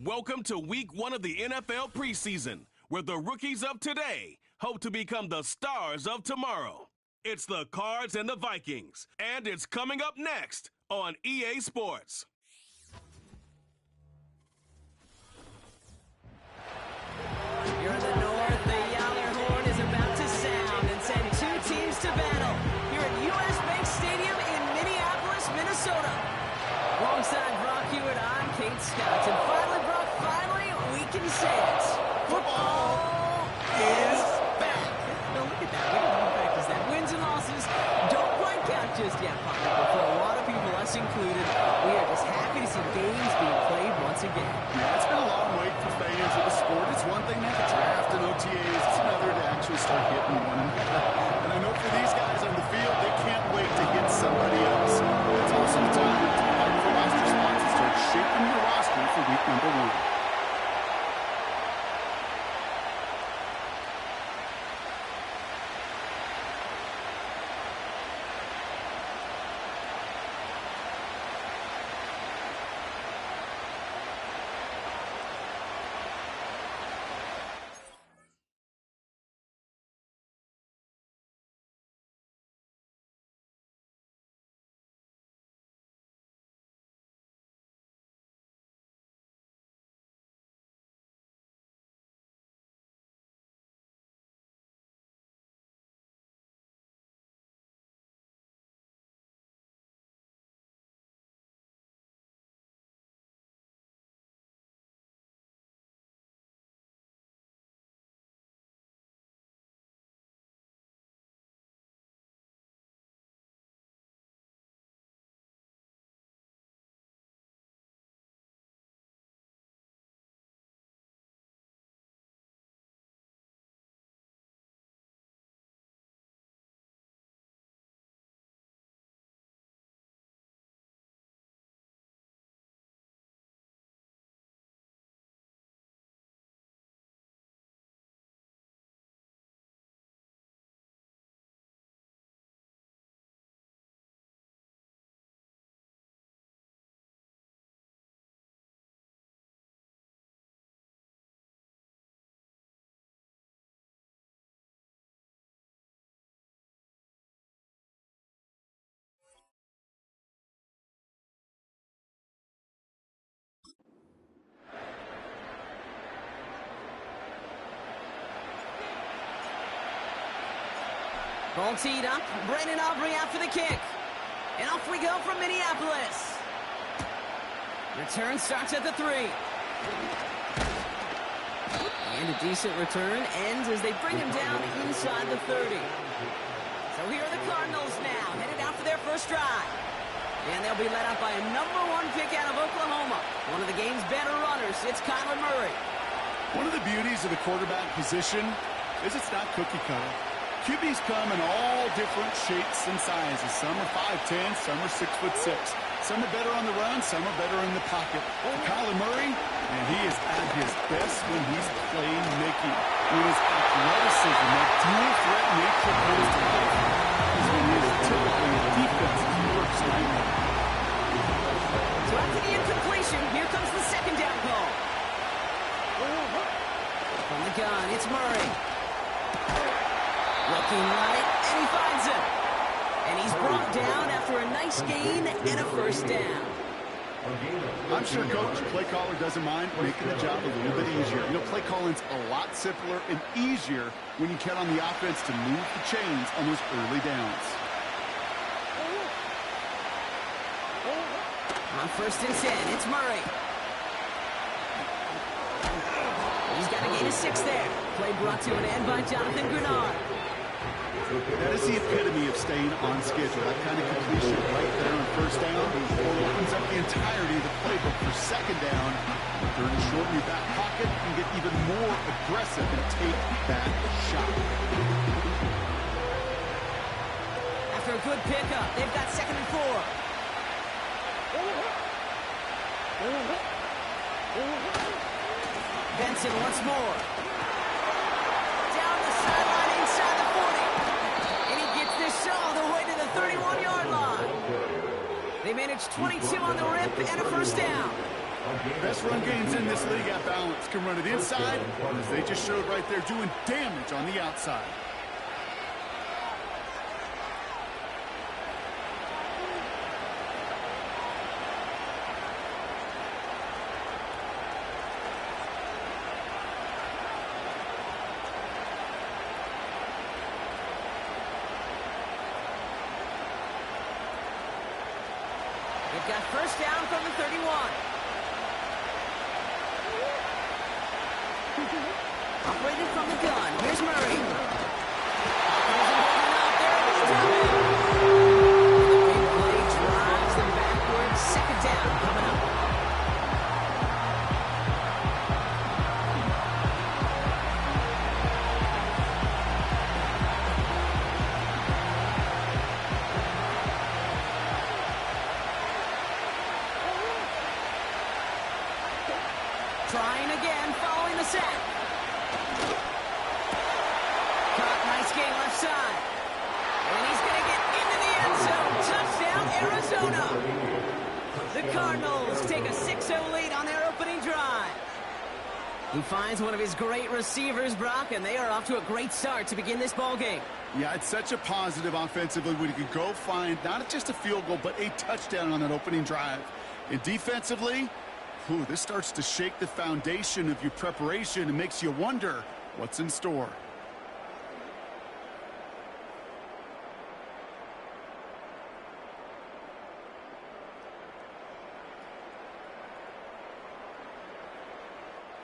Welcome to week 1 of the NFL preseason, where the rookies of today hope to become the stars of tomorrow. It's the Cards and the Vikings, and it's coming up next on EA Sports. You're in the north, the Yaller horn is about to sound and send two teams to battle here at U.S. Bank Stadium in Minneapolis, Minnesota. Alongside Brock Hewitt, I'm Kate Scott, and finally, Brock, we can say it. Football is back. No, look at that. We don't even practice that. Wins and losses don't quite count just yet, Papa, but for a lot of people, us included, we are just happy to see games being played once again. Yeah, it's been a long wait for fans of the sport. It's one thing to have a draft and OTAs. It's another to actually start hitting one another. And I know for these guys on the field, they can't wait to hit somebody else. It's also the time to fight for roster spots and start shaping your roster for week number 1. Ball teed up. Brandon Aubrey out for the kick. And off we go from Minneapolis. Return starts at the 3. And a decent return ends as they bring him down inside the 30. So here are the Cardinals now, headed out for their first drive. And they'll be led out by a number 1 pick out of Oklahoma. One of the game's better runners. It's Kyler Murray. One of the beauties of the quarterback position is it's not cookie cutter. QBs come in all different shapes and sizes. Some are 5'10", some are 6'6". Some are better on the run, some are better in the pocket. Kyler Murray, and he is at his best when he's playmaking. When his athleticism, that dual threat nature comes to life, is when he is typically a defensive worst nightmare. So after the incompletion, here comes the second down call. From the gun, it's Murray. Looking right, and he finds him. And he's brought down after a nice gain and a first down. I'm sure Coach, play caller doesn't mind making the job a little bit easier. You know, play calling's a lot simpler and easier when you count on the offense to move the chains on those early downs. On 1st and 10, it's Murray. He's got a gain of 6 there. Play brought to an end by Jonathan Grenard. That is the epitome of staying on schedule. That kind of completion right there on first down opens up the entirety of the playbook for second down. Third and short in your back pocket, you can get even more aggressive and take that shot. After a good pickup, they've got 2nd and 4. Benson once more. Down the sideline inside the 40. And he gets this all the way to the 31-yard line. They managed 22 on the rip and a first down. Best run games in this league at balance. Can run it inside, as they just showed right there, doing damage on the outside. They've got first down from the 31. Operated from the gun. Here's Murray. The big play drives them backwards. Second down coming up. Trying again, following the sack. Caught, nice gain left side. And he's going to get into the end zone. Touchdown, Arizona. The Cardinals take a 6-0 lead on their opening drive. He finds one of his great receivers, Brock, and they are off to a great start to begin this ball game. Yeah, it's such a positive offensively when you can go find not just a field goal, but a touchdown on that opening drive. And defensively, this starts to shake the foundation of your preparation and makes you wonder what's in store.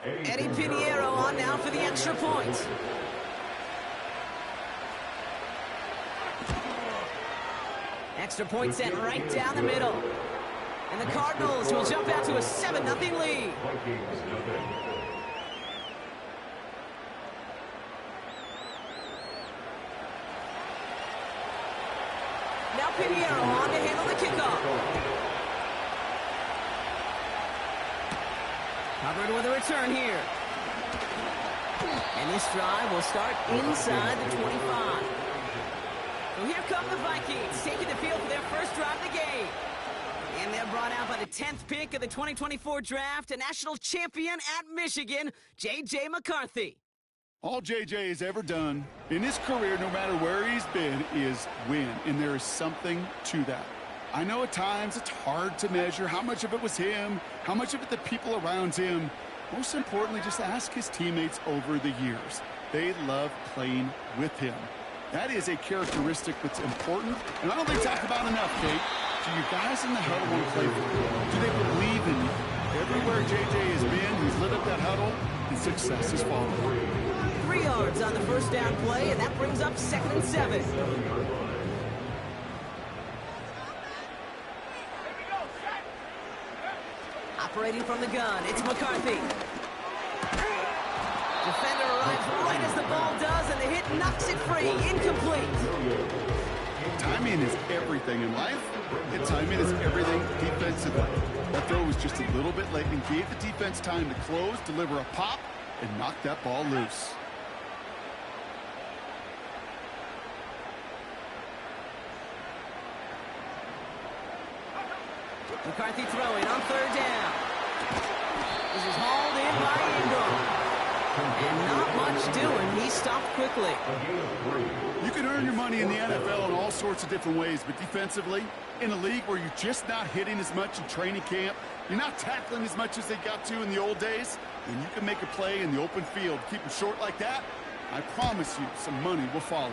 Eddie Pinheiro on now for the extra point. Extra point sent right down the middle. And the Cardinals will jump out to a 7-0 lead. Now Pinheiro on to handle the kickoff. Covered with a return here. And this drive will start inside the 25. So here come the Vikings, taking the field for their first drive of the game. And they're brought out by the 10th pick of the 2024 draft, a national champion at Michigan, J.J. McCarthy. All J.J. has ever done in his career, no matter where he's been, is win. And there is something to that. I know at times it's hard to measure how much of it was him, how much of it the people around him. Most importantly, just ask his teammates over the years. They love playing with him. That is a characteristic that's important, and I don't think talked about enough, Kate. Do you guys in the huddle want to play for you? Do they believe in you? Everywhere J.J. has been, he's lit up that huddle, and success is following. 3 yards on the first down play, and that brings up 2nd and 7. Operating from the gun, it's McCarthy. Defender arrives right as the ball does, and the hit knocks it free. Incomplete. Timing is everything in life, and timing is everything defensively. That throw was just a little bit late and gave the defense time to close, deliver a pop, and knock that ball loose. McCarthy throwing on 3rd down. This is hauled in by Ingram. And not much doing. He stopped quickly. You can earn your money in the NFL in all sorts of different ways, but defensively, in a league where you're just not hitting as much in training camp, you're not tackling as much as they got to in the old days, when you can make a play in the open field, keep them short like that, I promise you some money will follow.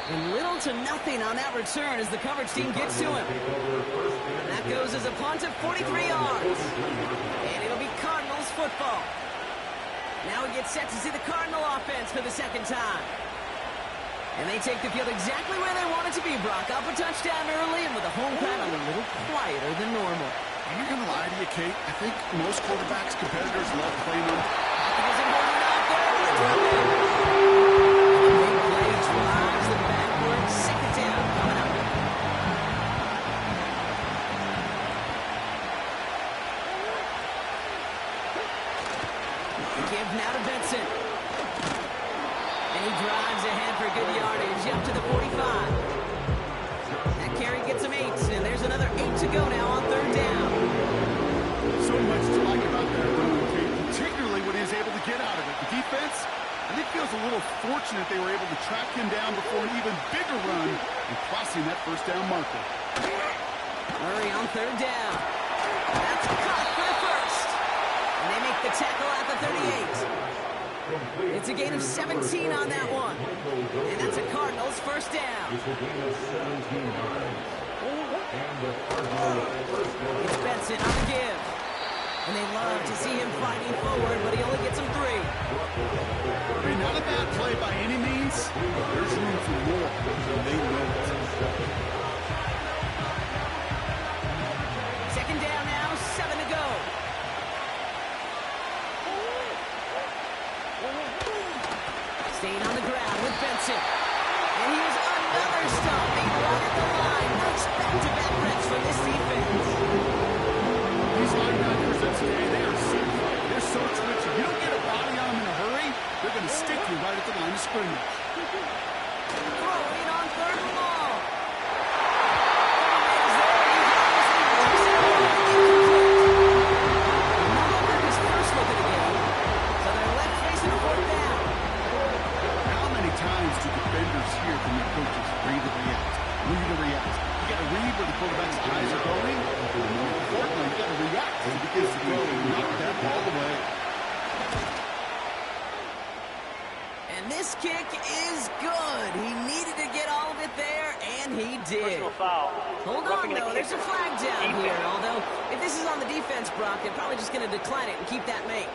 And little to nothing on that return as the coverage team gets to him. And that goes as a punt of 43 yards. And it'll be Cardinals football. Now we get set to see the Cardinal offense for the 2nd time. And they take the field exactly where they want it to be, Brock. Up a touchdown early and with a home crowd a little quieter than normal. I'm not going to lie to you, Kate. I think most quarterbacks, competitors love playing on. Now to Benson. And he drives ahead for good yardage up to the 45. That carry gets him 8, and there's another 8 to go now on third down. So much to like about that run, Kate, particularly when he was able to get out of it. The defense, I think, feels a little fortunate they were able to track him down before an even bigger run and crossing that first down marker. Murray on third down. That's caught for the first. And they make the tackle at the 38. It's a gain of 17 on that one. And that's a Cardinals first down. It's Benson on the give. And they love to see him fighting forward, but he only gets him 3. I mean, not a bad play by any means. There's room for more, and they know it. Second down now, 7 to go. Staying on the ground with Benson. And here's another stop being run at the line. Nice back-to-back reps from this defense. These linebackers of today, they are so quick. They're so twitchy. You don't get a body on them in a hurry, they're going to stick you right at the line of scrimmage. Throwing on third and long. His first look at the game. So they're left facing a fourth down. How many times do defenders hear from their coaches, read and react, read and react? You got to read where the quarterback's eyes are going. More importantly, you got to react as he begins to throw and knock that ball away. And this kick is good. He needed to get all of it there, and he did. Hold on, though. There's a flag down here. Although, if this is on the defense, Brock, they're probably just going to decline it and keep that make.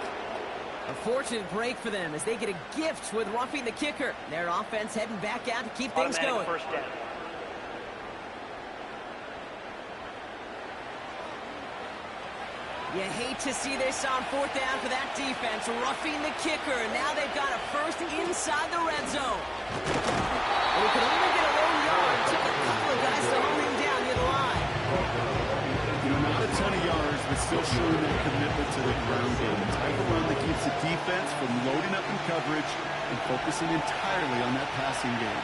A fortunate break for them as they get a gift with roughing the kicker. Their offense heading back out to keep things going. First down. You hate to see this on fourth down for that defense, roughing the kicker. Now they've got a first inside the red zone. And he could only get a low yard. Took a couple of guys to hold him down near the line. You know, not a ton of yards, but still showing that commitment to the ground game. The type of run that keeps the defense from loading up in coverage and focusing entirely on that passing game.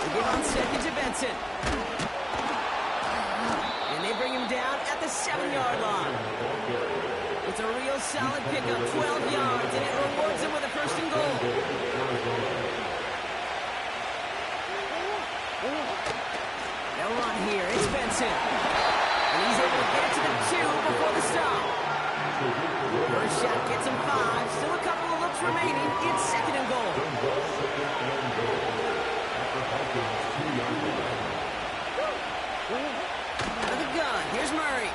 They give on second to Benson. And they bring him down at the 7-yard line. It's a real solid pickup, 12 yards, and it rewards him with a first and goal. They'll run here. It's Benson. And he's able to get it to the 2 before the stop. First shot gets him 5. Still a couple of looks remaining. It's second and goal. Out of the gun. Here's Murray.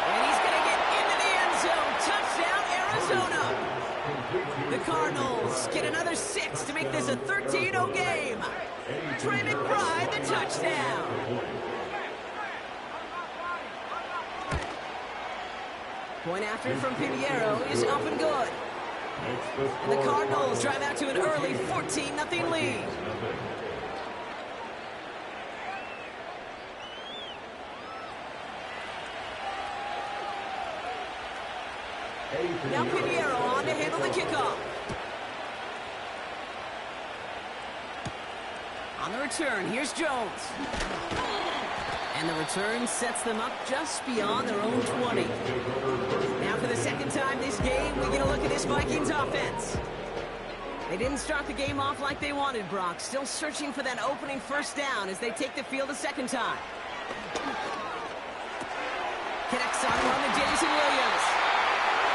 And he's going to get into the end zone. Touchdown, Arizona. The Cardinals get another 6 to make this a 13-0 game. Trey McBride, the touchdown. Point after from Pinheiro is up and good. And the Cardinals drive out to an early 14-0 lead. Now Pinheiro on to handle the kickoff. On the return, here's Jones. And the return sets them up just beyond their own 20. Now for the second time this game, we get a look at this Vikings offense. They didn't start the game off like they wanted, Brock. Still searching for that opening first down as they take the field a second time. Connects on one to Jameson Williams.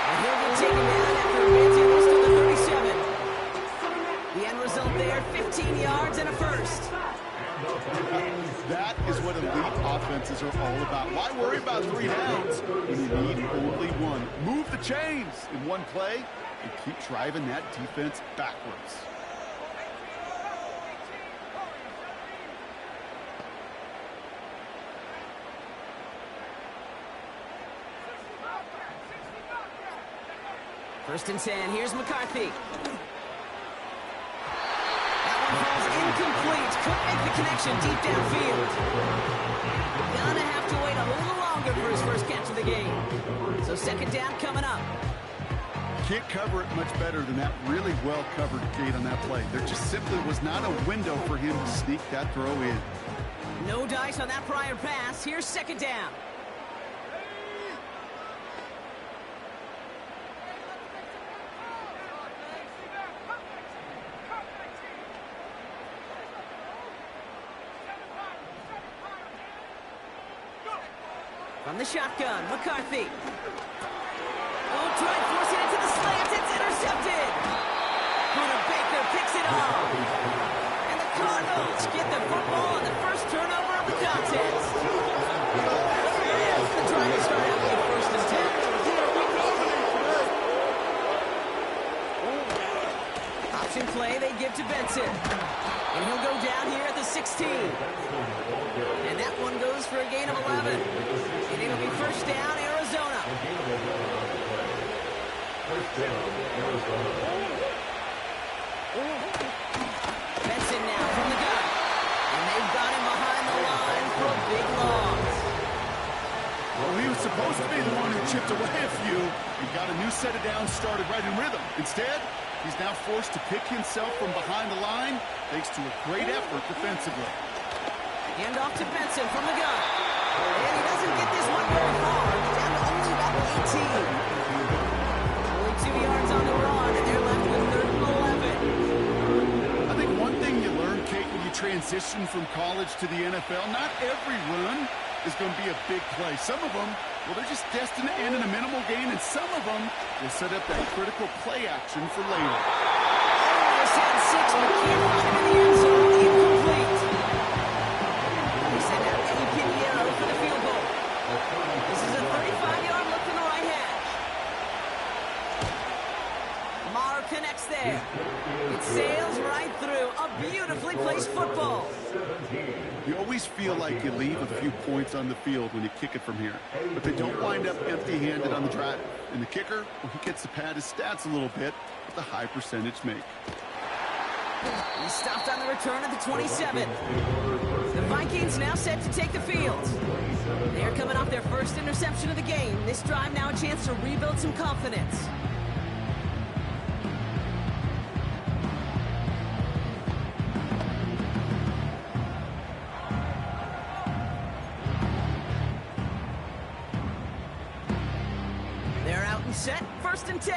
And he'll get taken down after advancing this to the 37. The end result there, 15 yards and a first. That is what elite offenses are all about. Why worry about 3 downs when you need only 1? Move the chains in one play and keep driving that defense backwards. First and 10, here's McCarthy. That one falls incomplete. Couldn't make the connection deep downfield. Gonna have to wait a little longer for his first catch of the game. So second down coming up. Can't cover it much better than that really well-covered gate on that play. There just simply was not a window for him to sneak that throw in. No dice on that prior pass. Here's second down. From the shotgun, McCarthy. Oh, tried forcing it to the slant. It's intercepted. Buda Baker picks it off. And the Cardinals get the football on the first turnover of the contest. The drive will start out with first and 10. Option play they give to Benson. And he'll go down here at the 16. And that one goes for a gain of 11. And it'll be first down, Arizona. Benson now from the gun. And they've got him behind the line for a big loss. Well, he was supposed to be the one who chipped away a few. He got a new set of downs started right in rhythm. Instead, he's now forced to pick himself from behind the line thanks to a great effort defensively. Hand off to Benson from the gun. And he doesn't get this one very far. Down to only about 18. Only 2 yards on the run, and they're left with 3rd and 11. I think one thing you learn, Kate, when you transition from college to the NFL, not every run is going to be a big play. Some of them, well, they're just destined to end in a minimal gain, and some of them will set up that critical play action for later. Almost had 6, but can't find him in the end zone. Incomplete. They send out Eddie Pinheiro for the field goal. This is a 35-yard look from the right hash. Maher connects there. It sails right through. A beautifully placed football. You always feel like you leave a few points on the field when you kick it from here, but they don't wind up empty-handed on the drive. And the kicker, well, he gets to pad his stats a little bit with a high percentage make. He stopped on the return at the 27. The Vikings now set to take the field. They're coming off their first interception of the game. This drive now a chance to rebuild some confidence. They're out and set, 1st and 10.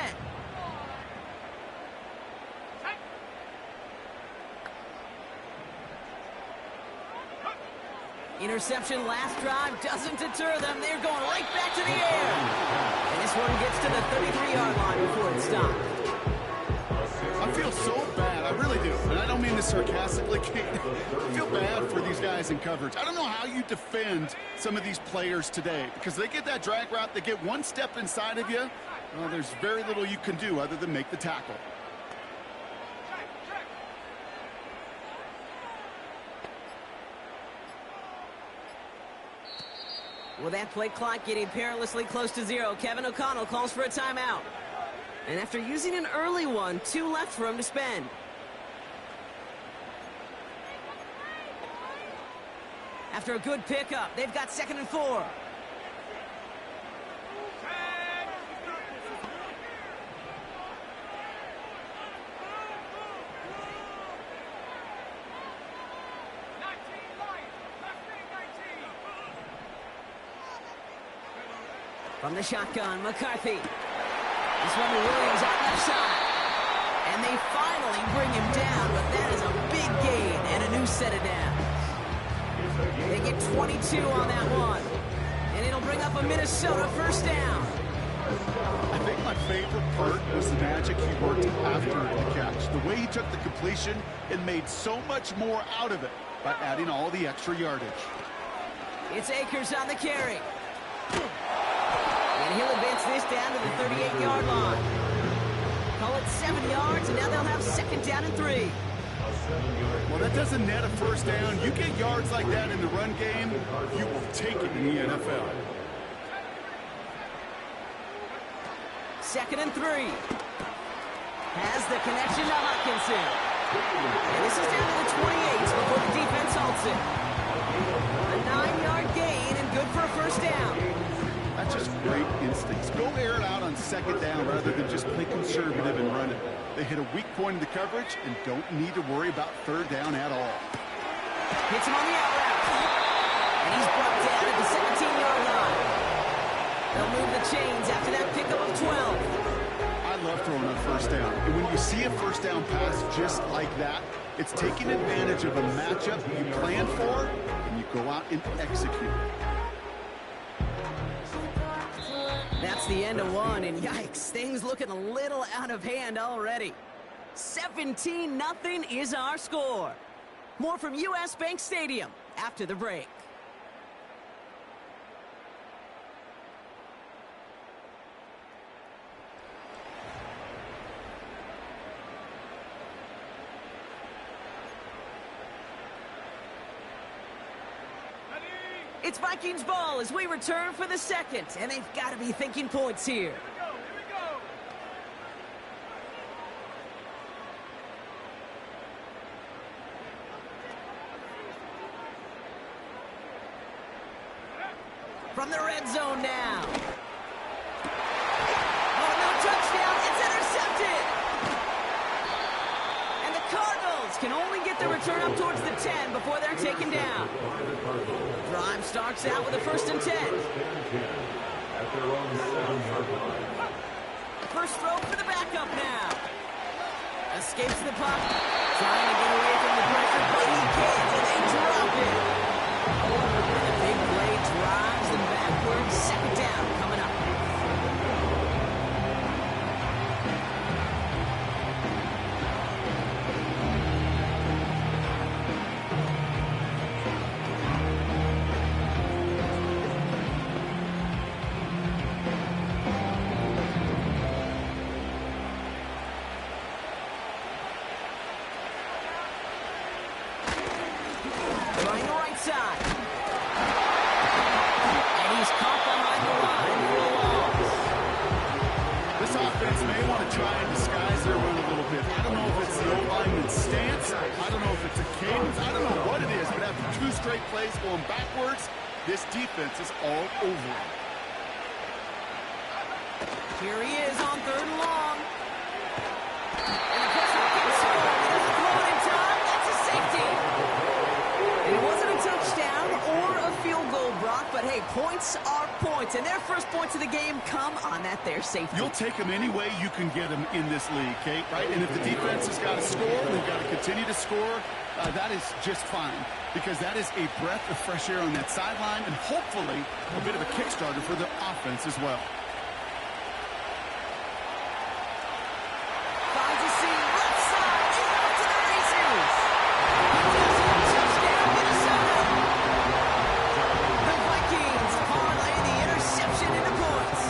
Interception last drive doesn't deter them. They're going right back to the air. And this one gets to the 33-yard line before it's stopped. I feel so bad. I really do. And I don't mean this sarcastically, Kate. I feel bad for these guys in coverage. I don't know how you defend some of these players today because they get that drag route, they get one step inside of you. Well, there's very little you can do other than make the tackle. With that play clock getting perilously close to 0, Kevin O'Connell calls for a timeout. And after using an early one, 2 left for him to spend. After a good pickup, they've got 2nd and 4. From the shotgun, McCarthy. This one to Williams out left side. And they finally bring him down, but that is a big gain and a new set of downs. They get 22 on that one. And it'll bring up a Minnesota first down. I think my favorite part was the magic he worked after the catch. The way he took the completion and made so much more out of it by adding all the extra yardage. It's Akers on the carry. And he'll advance this down to the 38-yard line. Call it 7 yards, and now they'll have 2nd down and 3. Well, that doesn't net a first down. You get yards like that in the run game, you will take it in the NFL. 2nd and 3. Has the connection to Hutchinson. And this is down to the 28 before the defense halts it. A 9-yard gain and good for a first down. I That's just great instincts. Go air it out on second down rather than just play conservative and run it. They hit a weak point in the coverage and don't need to worry about third down at all. Hits him on the out route. And he's brought down at the 17-yard line. They'll move the chains after that pickup of 12. I love throwing on first down. And when you see a first down pass just like that, it's taking advantage of a matchup you plan for, and you go out and execute. That's the end of one, and yikes, things looking a little out of hand already. 17-0 is our score. More from US Bank Stadium after the break. It's Vikings ball as we return for the second, and they've got to be thinking points here. From the red zone now. Oh, no touchdown. It's intercepted. And the Cardinals can only get the return up towards the 10 before they're taken down. Drive starts out with a 1st and 10. First throw for the backup now. Escapes the puck. Trying to get away from the pressure, but he can't, and they drop it. The big play drives them backwards. Second down coming up. Trying the right side. And he's caught behind the line for a loss. This offense may want to try and disguise their run a little bit. I don't know if it's the O-lineman's stance. I don't know if it's a cadence. I don't know what it is, but after 2 straight plays going backwards, this defense is all over it. Here he is on 3rd and long. And the pressure gets him. He doesn't throw it in time. That's a safety. It wasn't a touchdown or a field goal, Brock, but hey, points are points, and their first points of the game come on that there safety. You'll take them any way you can get them in this league, Kate, right? And if the defense has got to score, they've got to continue to score, that is just fine, because that is a breath of fresh air on that sideline and hopefully a bit of a kickstarter for the offense as well. Finds a seam, left side, he's off to the races. He does it, touchdown, Minnesota. The Vikings parlay the interception into points.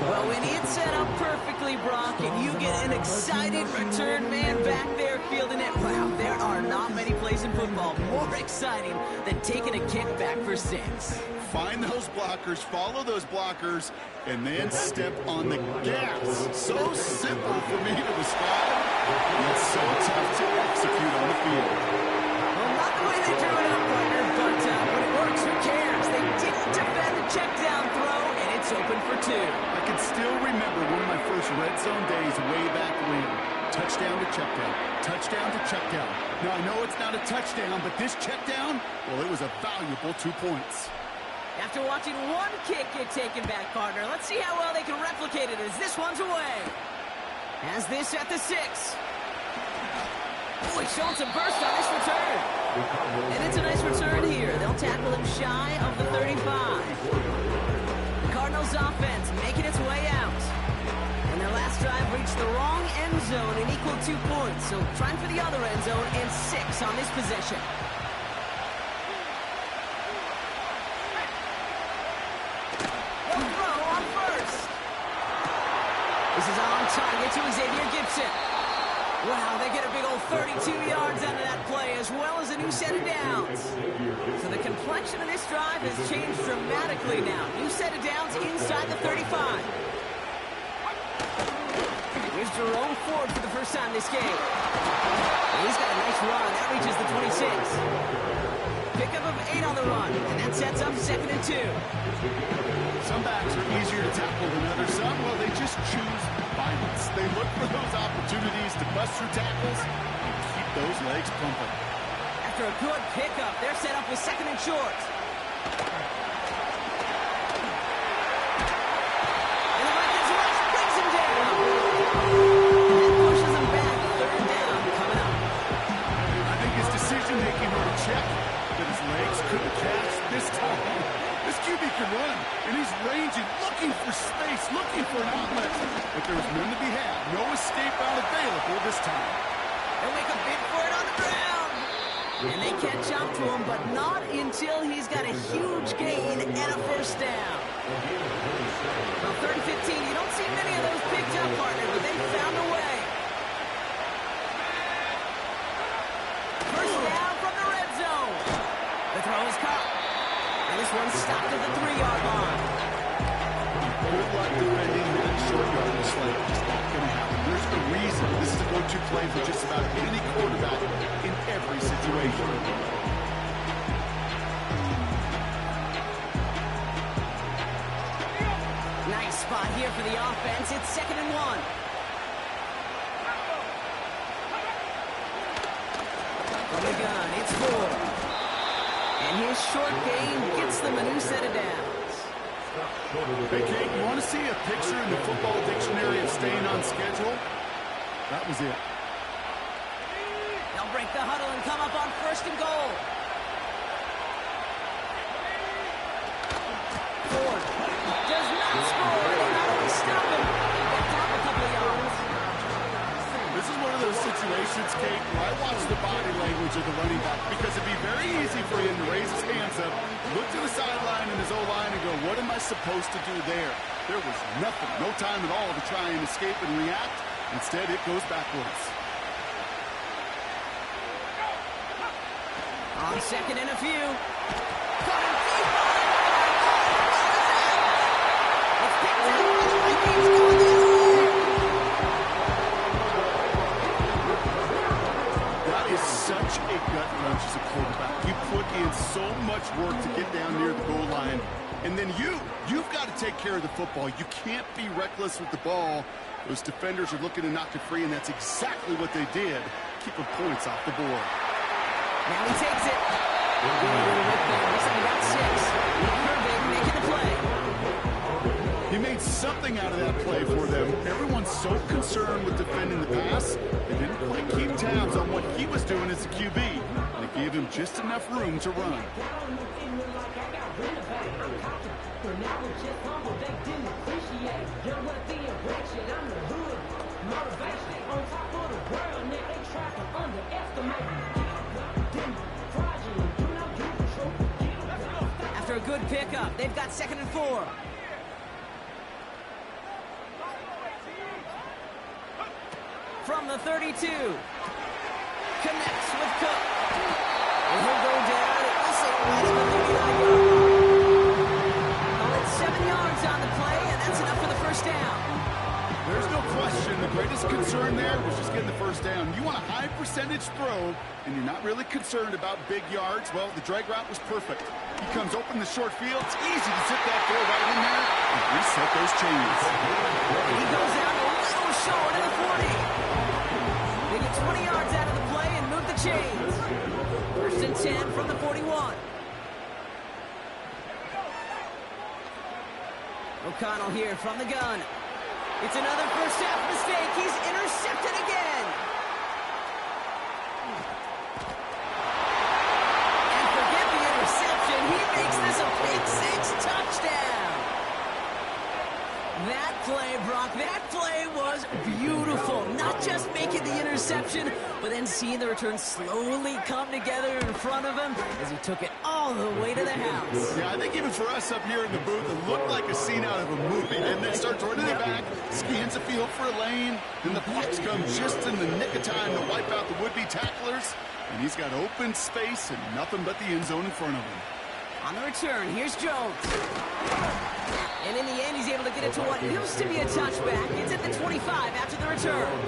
Well, when it's set up perfectly, Brock, and you get an excited return man back there fielding it, wow, there are not many plays in football more exciting than taking a kick back for 6. Find those blockers, follow those blockers, and then step on the gas. So simple for me to describe, and it's so tough to execute on the field. Well, not the way they drew it up, partner, but when it works, who cares? They didn't defend the check down throw, and it's open for 2. I can still remember one of my first red zone days way back when. Touchdown to check down. Touchdown to check down. Now, I know it's not a touchdown, but this check down, well, it was a valuable 2 points. After watching one kick get taken back, partner, let's see how well they can replicate it as this one's away. Has this at the 6. Oh, he's showing some burst on this return. And it's a nice return here. They'll tackle him shy of the 35. The Cardinals offense making its way out. And their last drive reached the wrong end zone and equaled 2 points. So trying for the other end zone and 6 on this possession. They'll throw on first. This is on target to Xavier Gibson. Wow, they get a big old 32 yards out of that play, as well as a new set of downs. So the complexion of this drive has changed dramatically now. New set of downs inside the 35. Here's Jerome Ford for the first time this game. He's got a nice run. That reaches the 26. Pickup of 8 on the run, and that sets up 2nd and 2. Some backs are easier to tackle than others. Some, well, they just choose violence. They look for those opportunities to bust through tackles and keep those legs pumping. After a good pickup, they're set up with 2nd and short. And the Vikings rush brings him down. And that pushes him back. 3rd down coming up. I think his decision-making were a check, but his legs couldn't catch this time. This QB can run, and he's ranging, looking for space, looking for an outlet. But there's none to be had. No escape out available this time. They'll make a bid for it on the ground. And they catch up to him, but not until he's got a huge gain and a 1st down. Well, 3rd and 15, you don't see many of those picked up, partner, but they found a way. 1st down from the red zone. The throw is caught. And this one's stopped at the 3-yard line. Good luck defending that short yardage slate. Just not going to happen. There's a reason this is a go-to play for just about any quarterback in every situation. Nice spot here for the offense. It's 2nd and 1. From the gun, it's 4. And his short gain gets them a new set of downs. Hey, Kate, you want to see a picture in the football dictionary of staying on schedule? That was it. They'll break the huddle and come up on 1st and goal. Ford does not score. They not only stop him, they back up a couple of yards. This is one of those situations, Kate, where I watch the body language of the running back because it'd be very easy for him to raise his hands up, look to the sideline and his O-line and go, what am I supposed to do there? There was nothing, no time at all to try and escape and react. Instead, it goes backwards. On 2nd and a few. Got him deep. It's picked up. The Vikings going the other way. That is such a gut punch as a quarterback. You put in so much work to get down near the goal line. And then you've got to take care of the football. You can't be reckless with the ball. Those defenders are looking to knock it free, and that's exactly what they did. Keeping points off the board. Now he takes it. Looks like about 6. Herbig making the play. He made something out of that play for them. Everyone's so concerned with defending the pass, they didn't quite keep tabs on what he was doing as a QB. And it gave him just enough room to run. After a good pickup, they've got 2nd and 4. From the 32. Connects with Cook. And he'll go down at this right at the 39-yard line. Well, it's 7 yards on the play, and that's enough for the 1st down. There's no question. The greatest concern there was just getting the 1st down. You want a high percentage throw, and you're not really concerned about big yards. Well, the drag route was perfect. He comes open the short field. It's easy to zip that throw right in there and reset those chains. He goes out a little short of the 40. They get 20 yards out of the play and move the chains. 1st and 10 from the 41. O'Connell here from the gun. It's another 1st half mistake. He's intercepted again. And forget the interception. He makes this a pick 6 touchdown. That play, Brock, that play was beautiful. Not just making the interception, but then seeing the return slowly come together in front of him as he took it all the way to the house. Yeah, I think even for us up here in the booth, it looked like a scene out of a movie. And then starts running it back, scans the field for a lane, then the blocks come just in the nick of time to wipe out the would-be tacklers. And he's got open space and nothing but the end zone in front of him. On the return, here's Jones. And in the end, he's able to get it to what used to be a touchback. It's at the 25 after the return.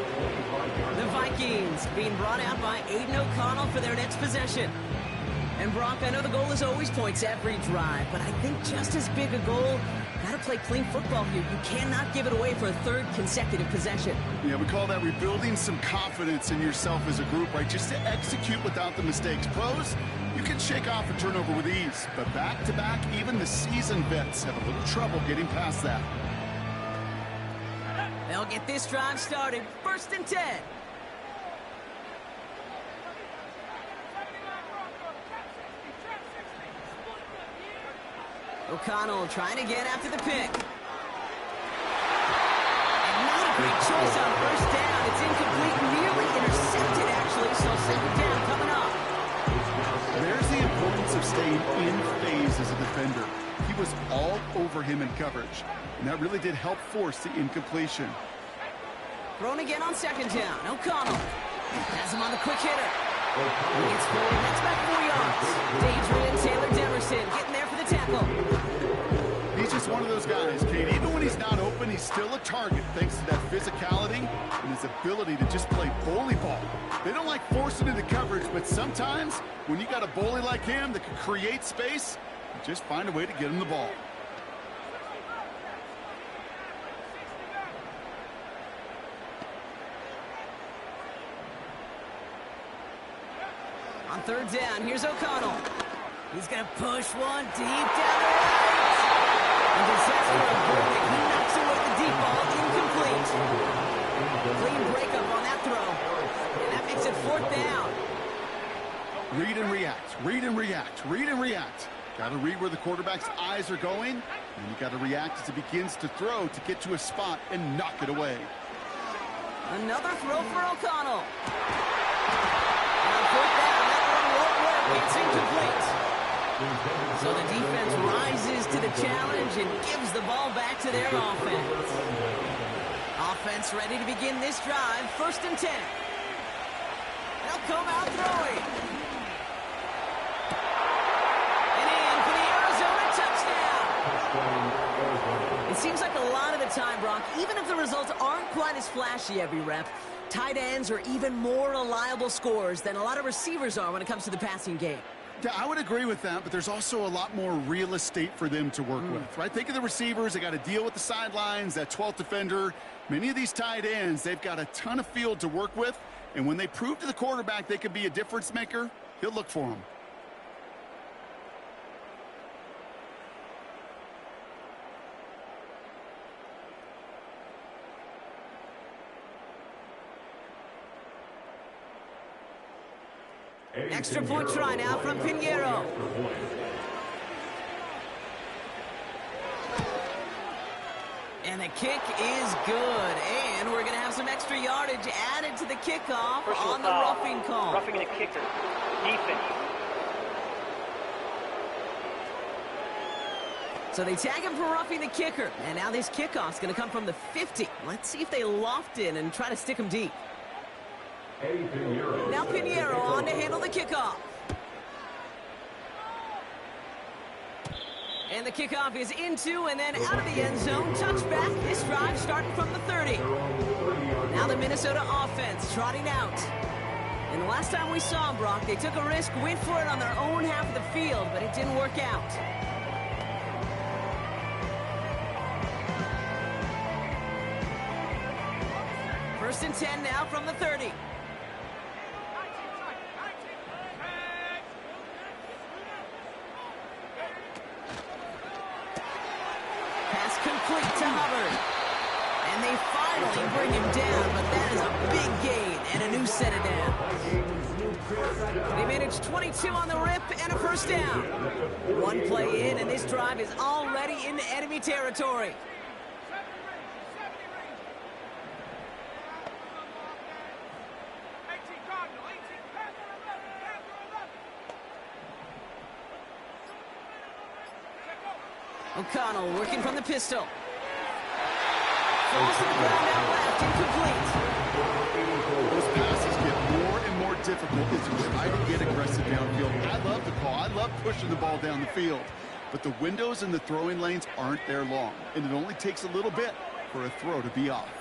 The Vikings being brought out by Aiden O'Connell for their next possession. And Brock, I know the goal is always points every drive, but I think just as big a goal, gotta play clean football here. You cannot give it away for a third consecutive possession. Yeah, we call that rebuilding some confidence in yourself as a group, right? Just to execute without the mistakes. Pros, you can shake off a turnover with ease, but back-to-back, even the seasoned vets have a little trouble getting past that. They'll get this drive started. 1st and 10. O'Connell trying to get after the pick. And not a great choice on 1st down. It's incomplete, nearly intercepted, actually, so 2nd down coming up. There's the importance of staying in phase as a defender. He was all over him in coverage, and that really did help force the incompletion. Thrown again on 2nd down. O'Connell has him on the quick hitter. He gets forward, that's back 4 yards. Adrian Taylor Demerson getting there for the tackle. He's just one of those guys, Kate. Even when he's not open, he's still a target thanks to that physicality and his ability to just play bully ball. They don't like forcing into coverage, but sometimes when you got a bully like him that can create space, you just find a way to get him the ball. On 3rd down, here's O'Connell. He's going to push one deep down the right. And disaster averted. He knocks away the deep ball, incomplete. Clean breakup on that throw. And that makes it 4th down. Read and react, read and react, read and react. Got to read where the quarterback's eyes are going, and you got to react as he begins to throw to get to a spot and knock it away. Another throw for O'Connell. And on 4th down, that one won't work. It's incomplete. So the defense rises to the challenge and gives the ball back to their offense. Offense ready to begin this drive. 1st and 10. They'll come out throwing. And in for the Arizona touchdown. It seems like a lot of the time, Brock, even if the results aren't quite as flashy every rep, tight ends are even more reliable scorers than a lot of receivers are when it comes to the passing game. Yeah, I would agree with that, but there's also a lot more real estate for them to work with, right? Think of the receivers. They got to deal with the sidelines, that 12th defender. Many of these tight ends, they've got a ton of field to work with, and when they prove to the quarterback they can be a difference maker, he'll look for them. Extra point try now from Pinheiro. And the kick is good. And we're going to have some extra yardage added to the kickoff on the roughing call. Roughing a kicker. Defense. So they tag him for roughing the kicker. And now this kickoff's going to come from the 50. Let's see if they loft in and try to stick him deep. Now Pinheiro on to handle the kickoff. And the kickoff is into and then out of the end zone. Touchback. This drive starting from the 30. Now the Minnesota offense trotting out. And the last time we saw them, Brock, they took a risk, went for it on their own half of the field, but it didn't work out. First and 10 now from the 30. Pass complete to Hubbard. And they finally bring him down, but that is a big gain and a new set of downs. They managed 22 on the rip and a 1st down. One play in, and this drive is already into enemy territory. O'Connell working from the pistol. Falls to the ground out left, incomplete. Those passes get more and more difficult as you try to get aggressive downfield. I love the call. I love pushing the ball down the field. But the windows in the throwing lanes aren't there long, and it only takes a little bit for a throw to be off.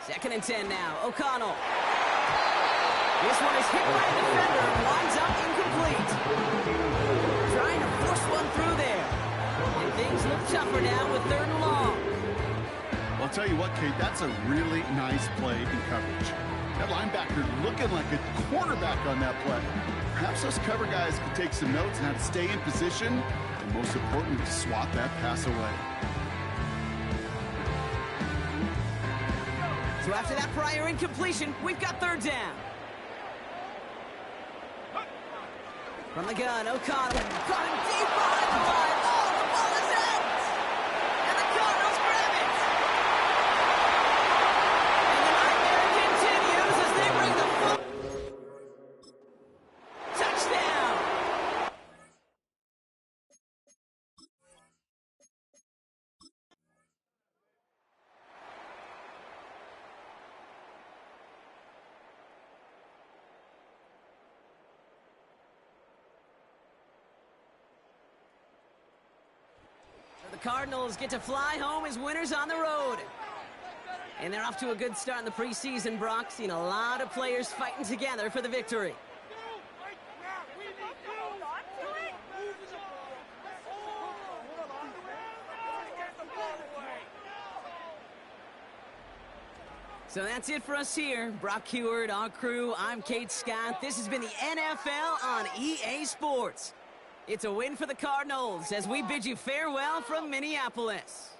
2nd and 10 now. O'Connell. This one is hit by the defender and winds up incomplete. Trying to force one through there. And things look tougher now with 3rd and long. Well, I'll tell you what, Kate, that's a really nice play in coverage. That linebacker looking like a quarterback on that play. Perhaps those cover guys could take some notes on how to stay in position and, most importantly, swat that pass away. So after that prior incompletion, we've got 3rd down. From the gun, O'Connell got him deep behind the line. Oh, the ball is out! And the Cardinals grab it! And the nightmare continues as they bring the foot. Touchdown! The Cardinals get to fly home as winners on the road. And they're off to a good start in the preseason, Brock. Seen a lot of players fighting together for the victory. So that's it for us here. Brock Heward, our crew, I'm Kate Scott. This has been the NFL on EA Sports. It's a win for the Cardinals as we bid you farewell from Minneapolis.